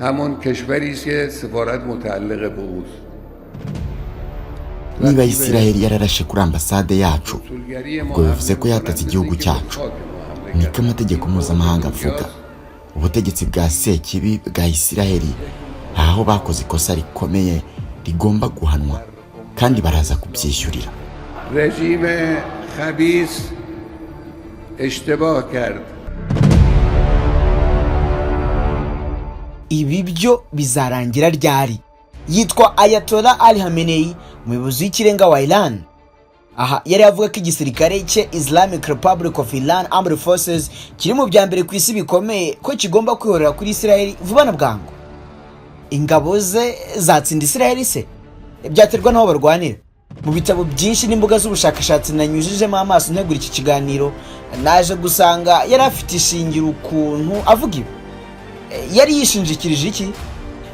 همون کشوری است که سفارت متعلق به اوست. niba Isiraheli yararashe kuri ambasade yacu ubwo bivuze ko yataze igihugu cyacu. niko amategeko mpuzamahanga avuga. ubutegetsi bwa Sekibi bwa Isiraheli aho bakoze ikosa rikomeye rigomba guhanwa kandi baraza kubyishyurira. rejime khabis اشتباه کرد. ibi byo bizarangira ryari? Yitwa Ayatollah Ali Khamenei, umuyobozi w'ikirenga wa Iran. Aha yari avuga ko igisirikare cye Islamic Republic of Iran Armed Forces kiri mu bya mbere ku isi bikomeye ko kigomba kwihorera kuri Isiraheli vuba na bwangu. Ingabo ze zatsinda Isiraheli se? Byaterwa n'aho barwanira. Mu bitabo byinshi n'imbuga z'ubushakashatsi nanyujijemo amaso ntegura iki kiganiro, naje gusanga yari afite ishingiro ukuntu avuga ibi. Yari yishinjikirije iki?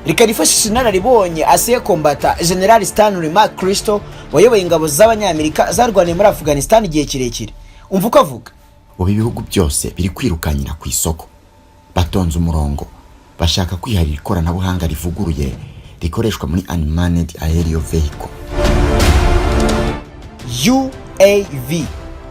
Reka rifashishe inararibonye asiye kombata General Stanley McChrystal wayoboye ingabo z'Abanyamerika zarwaniye muri Afghanistan igihe kirekire. Umva uko avuga. ubu ibihugu byose biri kwirukanyira ku isoko, batonze umurongo, bashaka kwiharira ikoranabuhanga rivuguruye rikoreshwa muri unmanned aerial vehicle UAV.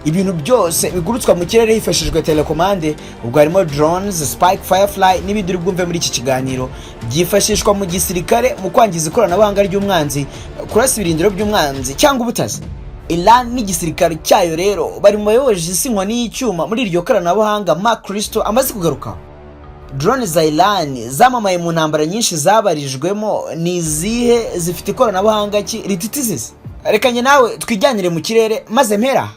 Ibintu byose bigurutswa mu kirere hifashishijwe telekomande, ubwo harimo drones, Spike, Firefly n'ibindi uri bwumve muri iki kiganiro, byifashishwa mu gisirikare mu kwangiza ikoranabuhanga ry'umwanzi, kurasa ibirindiro by'umwanzi cyangwa ubutazi. Iran n'igisirikare cyayo rero bari mu bayoboje isi inkoni y'icyuma muri iryo koranabuhanga McChrystal amaze kugarukaho. Drone za Iran zamamaye mu ntambara nyinshi zabarijwemo, ni izihe zifite ikoranabuhanga ki rititizize? Rekanye nawe twijyanire mu kirere maze mpera.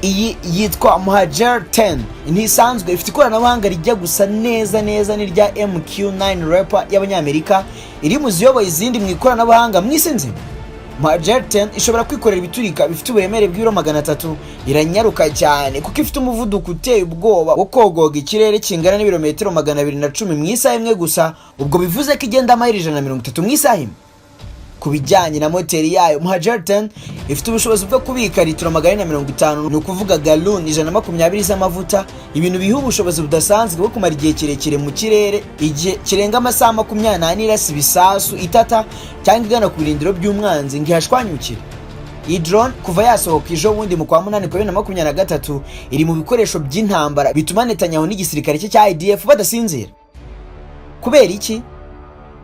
Iyi yitwa Muhajir 10, ntisanzwe, ifite ikoranabuhanga rijya gusa neza n'irya MQ-9 Reaper y'Abanyamerika, iri mu ziyoboye izindi mu ikoranabuhanga mw'isi nzima. Muhajir 10 ishobora kwikorera ibiturika bifite uburemere bw'ibiro 300, iranyaruka cyane kuko ifite umuvuduko uteye ubwoba wo kogoga ikirere kingana n'ibirometero 210 mu isaha imwe gusa, ubwo bivuze ko igenda amayiri 130 mu isaha imwe. Ku bijyanye na moteri yayo, Muhajir 10 ifite ubushobozi bwo kubika litiro 450, ni ukuvuga galon 120 z'amavuta, ibintu biha ubushobozi budasanzwe bwo kumara igihe kirekire mu kirere, igihe kirenga amasaha 24 irasa ibisasu itata cyangwa igana ku birindiro by'umwanzi ngihashwanyukira. Iyi drone kuva yasohoka ejo bundi mu kwa 8 2023 iri mu bikoresho by'intambara bituma Netanyahu n'igisirikare cye cya IDF badasinzira. Kubera iki?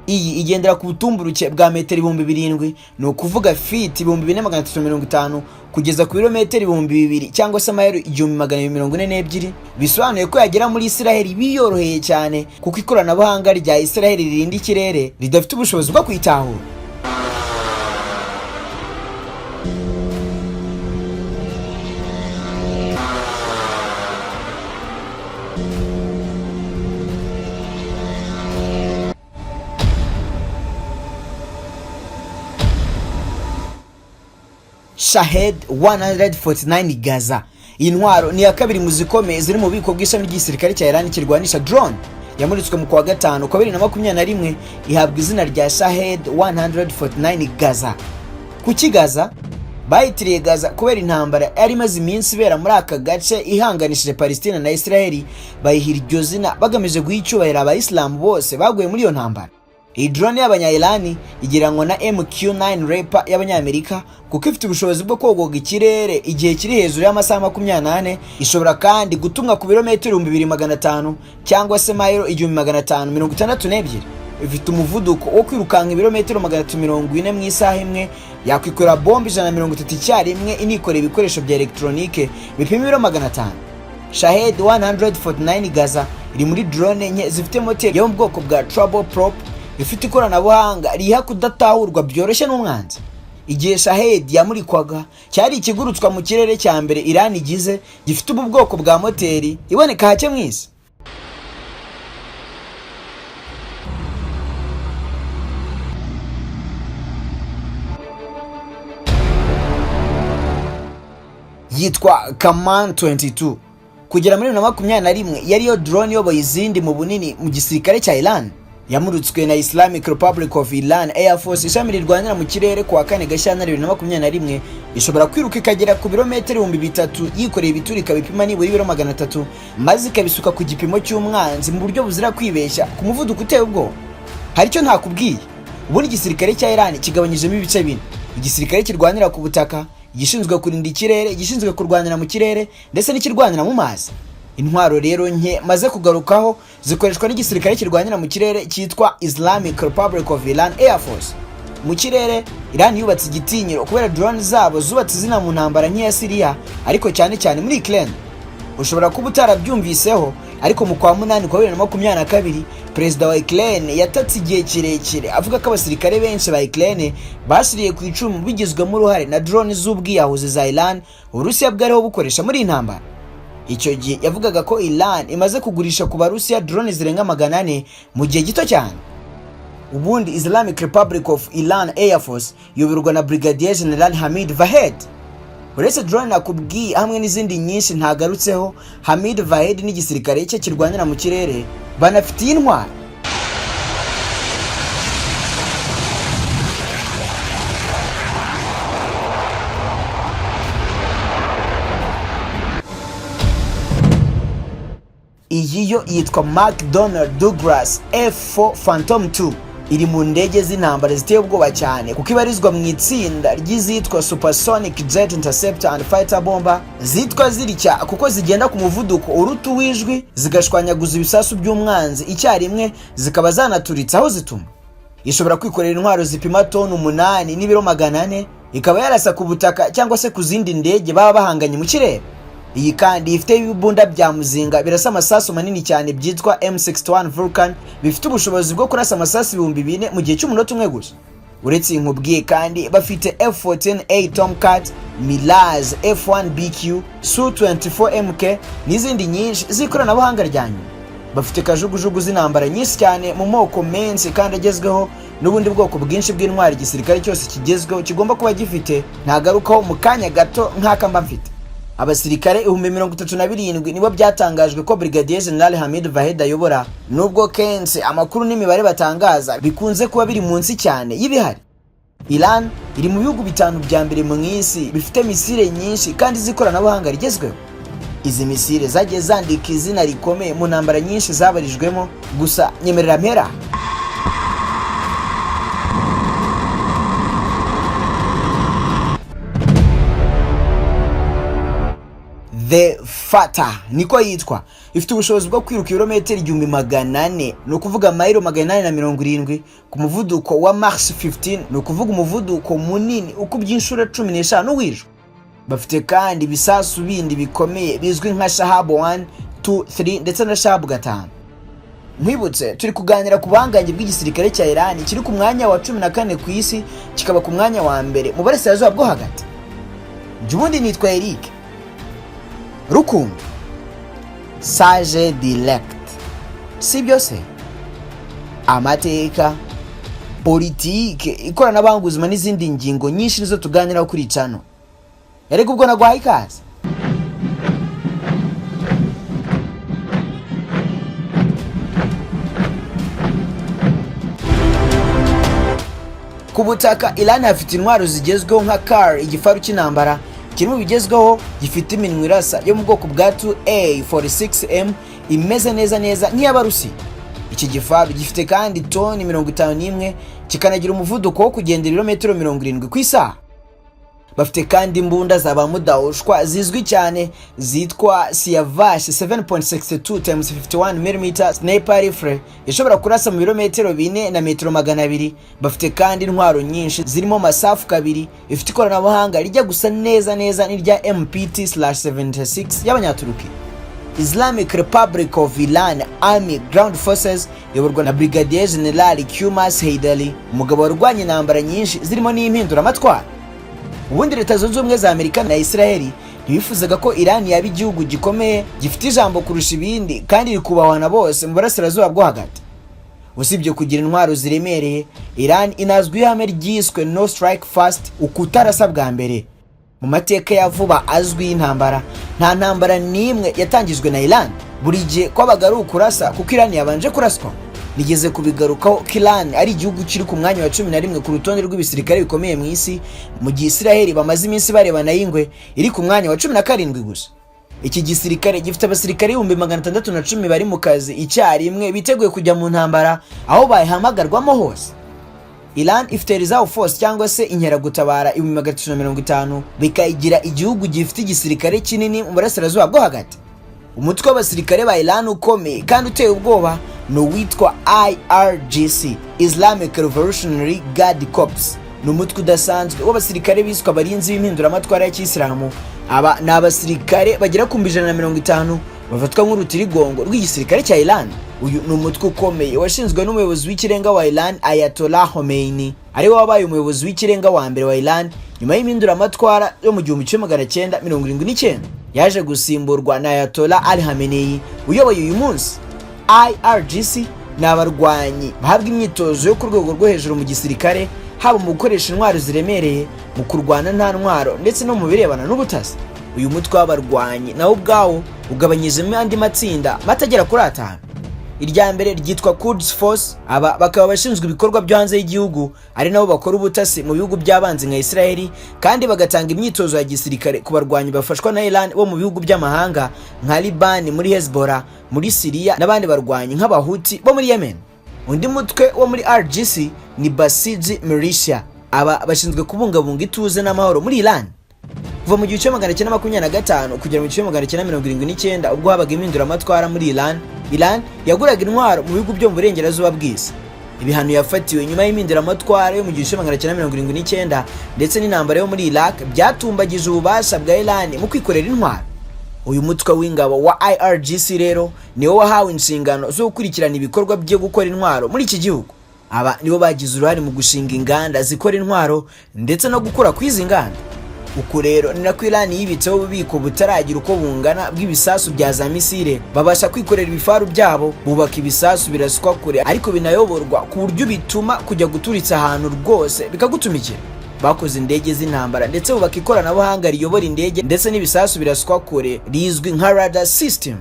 Iyi igendera ku butumburuke bwa metero 7,000, ni ukuvuga feet 4,350 kugeza ku birometero 2,000 cyangwa se amayero 1,242. Bisobanuye ko yagera muri Isiraheli biyoroheye cyane kuko ikoranabuhanga rya Isiraheli ririnda ikirere ridafite ubushobozi bwo kwitahura. Shahed 149 Gaza. Iyi ntwaro ni ya kabiri mu zikomeye ziri mu bubiko bw'ishami ry'igisirikare cya Iran kirwanisha drone. Yamuritswe mu kwa 5 kwa 2021 ihabwa izina rya Shahed 149 Gaza. Kuki Gaza? Bayitiriye Gaza kubera intambara yari imaze iminsi ibera muri aka gace ihanganishije Palestina na Israeli, bayihira iryo zina bagamije guha icyubahiro abayisilamu bose baguye muri iyo ntambara. Iyi drone y'Abanya-Irani igereranywa na MQ-9 Reaper y'Abanyamerika kuko ifite ubushobozi bwo kogoga ikirere igihe kiri hejuru y'amasaha 28, ishobora kandi gutumwa ku birometero 2,500 cyangwa se mayiro 1,562. Ifite umuvuduko wo kwirukanka ibirometero 340 mu isaha imwe, yakwikorera bombe 130 icyarimwe, inikorera ibikoresho bya elektronike bipima ibiro 500. Shahed 149 Gaza iri muri drone nke zifite moteri yo mu bwoko bwa turboprop, ifite ikoranabuhanga riha kudatahurwa byoroshye n'umwanzi. Igihe Shahed yamurikwaga cyari ikigurutswa mu kirere cya mbere Iran igize gifite ubu bwoko bwa moteri iboneka hake mu isi. Yitwa Kaman 22. Kugera muri 2021 yari yo drone yoboye izindi mu bunini mu gisirikare cya Iran. yamurutswe na Islamic Republic of Iran Air Force, ishami rirwanira mu kirere kuwa 4 Gashyantare 2021, ishobora kwiruka ikagera ku birometero 3000 yikoreye ibiturika bipima nibura ibiro 300 maze ikabisuka ku gipimo cy'umwanzi mu buryo buzira kwibeshya ku muvuduko uteye ubwo. Hari icyo ntakubwiye, ubundi igisirikare cya Iran kigabanyijemo ibice bine: igisirikare kirwanira ku butaka, igishinzwe kurinda ikirere, igishinzwe kurwanira mu kirere ndetse n'ikirwanira mu mazi. Intwaro rero nke maze kugarukaho zikoreshwa n'igisirikare kirwanira mu kirere cyitwa Islamic Republic of Iran Air Force. Mu kirere Iran yubatse igitinyiro kubera drone zabo zubatse zina mu ntambara nk'iya Syria, ariko cyane cyane muri Ukraine. Ushobora kuba utarabyumviseho, ariko mu kwa 8 kwa 2022 perezida wa Ukraine yatatse igihe kirekire avuga ko abasirikare benshi ba Ukraine basiriye ku icumu bigizwemo uruhare na drone z'ubwiyahuzi za Iran Uburusiya bwariho bukoresha muri intambara. Icyo gihe yavugaga ko Iran imaze kugurisha ku Barusiya drone zirenga 400 mu gihe gito cyane. Ubundi Islamic Republic of Iran Air Force yoborwa na Brigadier General Hamid Vahed. Uretse drone nakubwiye hamwe n'izindi nyinshi ntagarutseho, Hamid Vahed n'igisirikare cye kirwanira mu kirere banafitiye intwaro. Iyi yo yitwa McDonnell Douglas F4 Phantom 2, iri mu ndege z'intambara ziteye ubwoba cyane kuko ibarizwa mu itsinda ry'izitwa Supersonic Jet Interceptor and Fighter Bomber, zitwa ziricya kuko zigenda ku muvuduko uruta uwijwi, zigashwanyaguza ibisasu by'umwanzi icyarimwe, zikaba zanaturitse aho zituma. Ishobora kwikorera intwaro zipima toni 8 n'ibiro 400, ikaba yarasa ku butaka cyangwa se ku zindi ndege baba bahanganye mu kirere. Iyi kandi ifite ibibunda bya muzinga birasa amasasu manini cyane byitwa M61 Vulcan, bifite ubushobozi bwo kurasa amasasu 2000 mu gihe cy'umunota umwe gusa. Uretse inkubwiye kandi bafite F14A Tomcat, Mirage F1BQ, Su-24MK n'izindi nyinshi z'ikoranabuhanga ryanyu. Bafite kajugujugu z'intambara nyinshi cyane mu moko menshi kandi agezweho, n'ubundi bwoko bwinshi bw'intwari igisirikare cyose kigezweho kigomba kuba gifite ntagarukaho mu kanya gato nk'aka mba mfite. Abasirikare 37 nibo byatangajwe ko Brigadier General Hamid Vahed ayobora, nubwo kenshi amakuru n'imibare batangaza bikunze kuba biri munsi cyane y'ibihari. Iran iri mu bihugu bitanu bya mbere mu isi bifite misile nyinshi kandi zikoranabuhanga rigezweho. Izi misile zagiye zandika izina rikomeye mu ntambara nyinshi zabarijwemo, gusa nyemerera mpera. The Fata niko yitwa, ifite ubushobozi bwo kwiruka ibirometero 1400, no kuvuga mayiro 870 ku muvuduko wa Mach 15, no kuvuga umuvuduko munini ukubye inshuro 15 w'ijwi. Bafite kandi ibisasu bindi bikomeye bizwi nka Shahab 1, 2, 3 ndetse na Shahab 5. Mwibutse turi kuganira ku buhangange bw'igisirikare cya Iran kiri ku mwanya wa 14 ku isi, kikaba ku mwanya wa mbere mu burasirazuba bwo hagati. Jubundi nitwa Eric Rukundo Sage Direct. Si byose amateka, politike, ikoranabuhanga, ubuzima n'izindi ngingo nyinshi nizo tuganiraho kuri channel. Erega ubwo naguhaye ikaze. Ku butaka Iran hafite intwaro zigezweho nka Kiri, igifaru cy'intambara kirimo bigezweho, gifite iminwa irasa yo mu bwoko bwa 2A46M imeze neza nk'iy'Abarusi. Iki gifaru gifite kandi toni 51, kikanagira umuvuduko wo kugendera ibirometero 70 ku isaha. Bafite kandi imbunda za bamudahushwa zizwi cyane zitwa Siavash 7.62 x 51mm sniper rifle ishobora kurasa mu birometero 4 na metero 200. Bafite kandi intwaro nyinshi zirimo masafu kabiri, ifite ikoranabuhanga rijya gusa neza n'irya MPT/76 y'Abanyaturuki. Islamic Republic of Iran Army Ground Forces yoborwa na Brigadier General Kumas Haidari, umugabo warwanye intambara nyinshi zirimo n'impinduramatwara. Ubundi Leta Zunze Ubumwe za Amerika na Israeli bifuzaga ko Iran yaba igihugu gikomeye gifite ijambo kurusha ibindi kandi rikubahwa na bose mu burasirazuba bwo hagati. Usibye kugira intwaro ziremereye, Iran inazwi ihame ryiswe no strike first, ukutarasa bwa mbere. Mu mateka ya vuba azwi y'intambara, nta ntambara n'imwe yatangijwe na Iran. Buri gihe kwabaga ari ukurasa kuko Iran yabanje kuraswa. nigeze kubigarukaho ko Iran ari igihugu kiri ku mwanya wa 11 ku rutonde rw'ibisirikare bikomeye mu isi, mu gihe Israel bamaze iminsi barebana y'ingwe iri ku mwanya wa 17 gusa. Iki gisirikare gifite abasirikare 610 bari mu kazi icyarimwe biteguye kujya mu ntambara aho bayihamagarwamo hose. Iran ifite reserve force cyangwa se inkeragutabara 350 bikayigira igihugu gifite igisirikare kinini mu burasirazuba bwo hagati. Umutwe w'abasirikare ba Iran ukomeye kandi uteye ubwoba ni uwitwa IRGC, Islamic Revolutionary Guard Corps. Ni umutwe udasanzwe w'abasirikare biswa abarinzi b'impinduramatwara ya Kisilamu. Aba ni abasirikare bagera ku 150 bafatwa nk'urutirigongo rw'igisirikare cya Iran. Uyu ni umutwe ukomeye washinzwe n'umuyobozi w'ikirenga wa Iran Ayatollah Khomeini, ari we wabaye umuyobozi w'ikirenga wa mbere wa Iran nyuma y'impinduramatwara yo mu 1979. Yaje gusimburwa na Ayatollah Ali Khamenei uyoboye uyu munsi. IRGC ni abarwanyi bahabwa imyitozo yo ku rwego rwo hejuru mu gisirikare, haba mu gukoresha intwaro ziremereye, mu kurwana nta ntwaro ndetse no mu birebana n'ubutasi. Uyu mutwe w'abarwanyi nawo ubwawo ugabanyijemo andi matsinda matagera kuri 5. Irya mbere ryitwa Quds Force, aba bakaba bashinzwe ibikorwa byo hanze y'igihugu, ari nabo bakora ubutasi mu bihugu by'abanzi nka Israel, kandi bagatanga imyitozo ya gisirikare ku barwanyi bafashwa na Iran bo mu bihugu by'amahanga nka Liban, muri Hezbollah, muri Syria n'abandi barwanyi nk'abahuti bo muri Yemen. Undi mutwe wo muri RGC ni Basij Militia, aba bashinzwe kubungabunga ituze n'amahoro muri Iran. Kuva mu 1925 kugera mu 1979 ubwo habaga impinduramatwara muri Iran yaguraga intwaro mu bihugu byo mu burengerazuba bw'isi. Ibihano yafatiwe nyuma y'impinduramatwara yo mu 1979 ndetse n'intambara yo muri Iraq byatumbagije ububasha bwa Iran mu kwikorera intwaro. Uyu mutwe w'ingabo wa IRGC rero niwo wahawe inshingano zo gukurikirana ibikorwa byo gukora intwaro muri iki gihugu. Aba nibo bagize uruhare mu gushinga inganda zikora intwaro ndetse no gukora kw'izi nganda. Uku rero ni nako Iran yibitseho ububiko butaragira uko bungana bw'ibisasu bya za misile, babasha kwikorera ibifaru byabo, bubaka ibisasu biraswa kure ariko binayoborwa ku buryo bituma kujya guturitsa ahantu rwose bikagutumikira. Bakoze indege z'intambara ndetse bubaka ikoranabuhanga riyobora indege ndetse n'ibisasu biraswa kure rizwi nka radar system.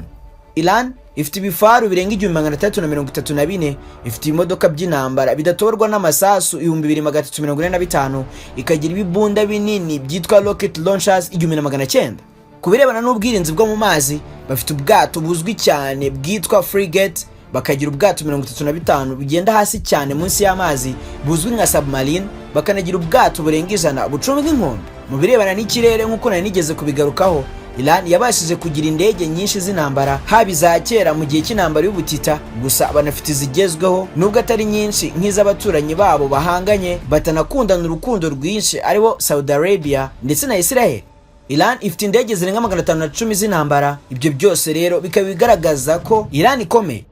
Iran ifite ibifaru birenga 1334, ifite imodoka by'intambara bidatorwa n'amasasu 2345, ikagira ibibunda binini byitwa rocket launchers 1900. Kubirebana n'ubwirinzi bwo mu mazi, bafite ubwato buzwi cyane bwitwa frigate, bakagira ubwato 35 bugenda hasi cyane munsi y'amazi buzwi nka submarine, bakanagira ubwato burenga 100 bucunga inkombe. Mu birebana n'ikirere nk'uko nari nigeze kubigarukaho, Iran yabashije kugira indege nyinshi z'intambara, haba iza kera mu gihe cy'intambara y'ubutita, gusa banafite izigezweho nubwo atari nyinshi nk'iz'abaturanyi babo bahanganye batanakundana urukundo rwinshi aribo Saudi Arabia ndetse na Israel. Iran ifite indege zirenga 510 z'intambara. Ibyo byose rero bikaba bigaragaza ko Iran ikomeye.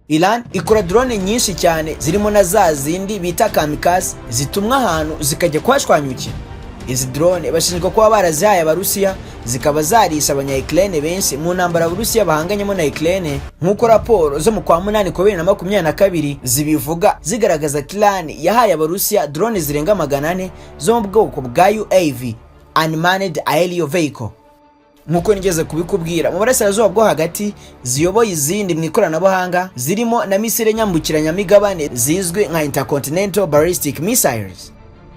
Iran ikora drone nyinshi cyane zirimo na za zindi bita kamikaze zitumwa ahantu zikajya kwashwanyukira. Izi drone bashinzwe kuba barazihaye Abarusiya, zikaba zarisha abanya-Ukraine benshi mu ntambara Abarusiya bahanganyemo na Ukraine, nk'uko raporo zo mu kwa 8 kwa 2022 zibivuga, zigaragaza ko Iran yahaye Abarusiya drone zirenga 400 zo mu bwoko bwa UAV, Unmanned Aerial Vehicle. Nk'uko nigeze kubikubwira, mu burasirazuba bwo hagati ziyoboye izindi mu ikoranabuhanga zirimo na misile nyambukiranyamigabane zizwi nka Intercontinental Ballistic Missiles.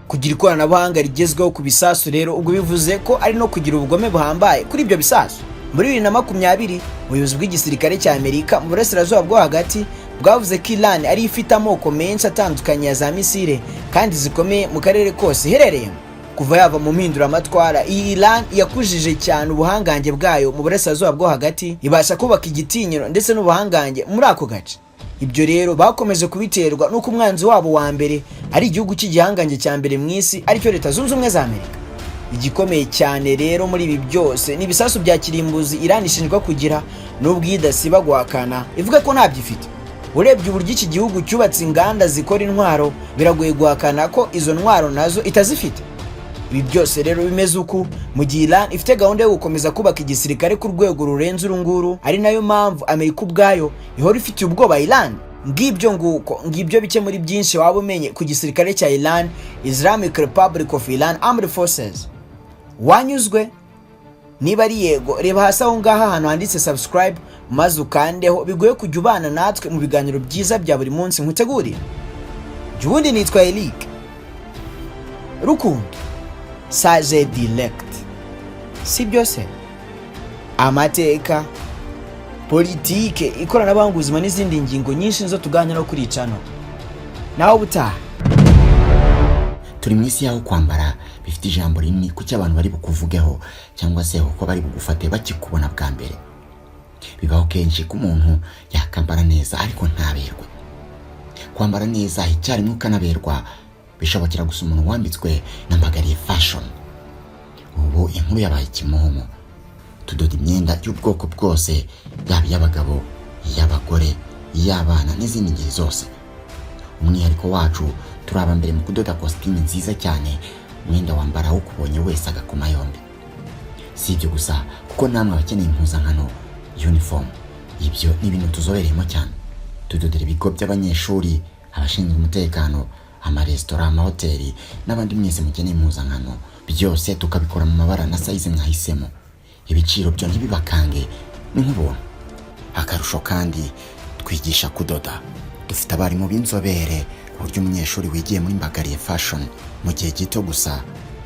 Kugira ikoranabuhanga rigezweho ku bisasu rero ubwo bivuze ko ari no kugira ubugome buhambaye kuri ibyo bisasu. Muri 2020 ubuyobozi bw'igisirikare cya Amerika mu burasirazuba bwo hagati bwavuze ko Iran ari ifite amoko menshi atandukanye ya za misile kandi zikomeye mu karere kose iherereyemo. Kuva yava mu mpinduramatwara, iyi Iran yakujije cyane ubuhangange bwayo mu burasirazuba bwo hagati, ibasha kubaka igitinyiro ndetse n'ubuhangange muri ako gace. Ibyo rero bakomeje kubiterwa nuko umwanzi wabo wa mbere ari igihugu cy'igihangange cya mbere mu isi aricyo Leta Zunze Ubumwe za Amerika. Igikomeye cyane rero muri ibi byose ni ibisasu bya kirimbuzi Iran ishinjwa kugira, nubwo idasiba guhakana ivuga ko ntabyo ifite. Urebye uburyo iki gihugu cyubatse inganda zikora intwaro, biragoye guhakana ko izo ntwaro nazo itazifite. Ibi byose rero bimeze uku mu gihe Iran ifite gahunda yo gukomeza kubaka igisirikare ku rwego rurenze urunguru, ari nayo mpamvu Amerika ubwayo ihora ifitiye ubwoba Iran. Ngibyo bike muri byinshi waba umenye ku gisirikare cya Iran, Islamic Republic of Iran Armed Forces. Wanyuzwe? niba ari yego reba hasi aho ngaha ahantu handitse subscribe maze ukandeho bigoye kujya ubana natwe mu biganiro byiza bya buri munsi nkutegurira. Ubundi nitwa Eric Rukundo Sage Direct, si byose amateka, politike, ikoranabuhanga, ubuzima n'izindi ngingo nyinshi zo tuganira kuri channel. Naho butaha. Turi mu isi yaho kwambara bifite ijambo rinini kuki abantu bari bukuvugeho cyangwa se uko bari bugufate bakikubona bwa mbere. Bibaho kenshi ko umuntu yakambara neza ariko ntaberwe. Kwambara neza icyarimwe ukanaberwa bishobokera gusa umuntu wambitswe n'ambagariye fashion. Ubu inkuru yabaye kimomo. Tudoda imyenda y'ubwoko bwose, yaba y'abagabo, y'abagore, y'abana n'izindi ngeri zose. Umwihariko wacu turaba mbere mu kudoda costume nziza cyane, mwenda wambara aho kubonye wese agakoma yombi. Si ibyo gusa kuko namwe abakeneye impuzankano uniform, ibyo ni ibintu tuzobereyemo cyane. Tudodera ibigo by'abanyeshuri, abashinzwe umutekano, amaresitora, amahoteli n'abandi mwese mukeneye impuzankano, byose tukabikora mu mabara na size mwahisemo. Ibiciro byo ntibibakange ni nk'ubuntu. Akarusho kandi twigisha kudoda. Dufite abarimu b'inzobere uburyo umunyeshuri wigiye muri Imbaraga fashion mu gihe gito gusa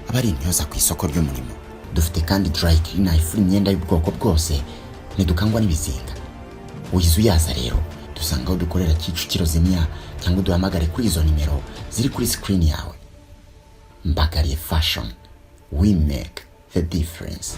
aba ari intyoza ku isoko ry'umurimo. Dufite kandi dry cleaner ifura imyenda y'ubwoko bwose, ntidukangwa n'ibizinga. Uyize uyaza rero dusanga aho dukorera Kicukiro Zimya cyangwa duhamagare kuri izo nimero ziri kuri screen yawe. Imbaraga fashion, we make the difference.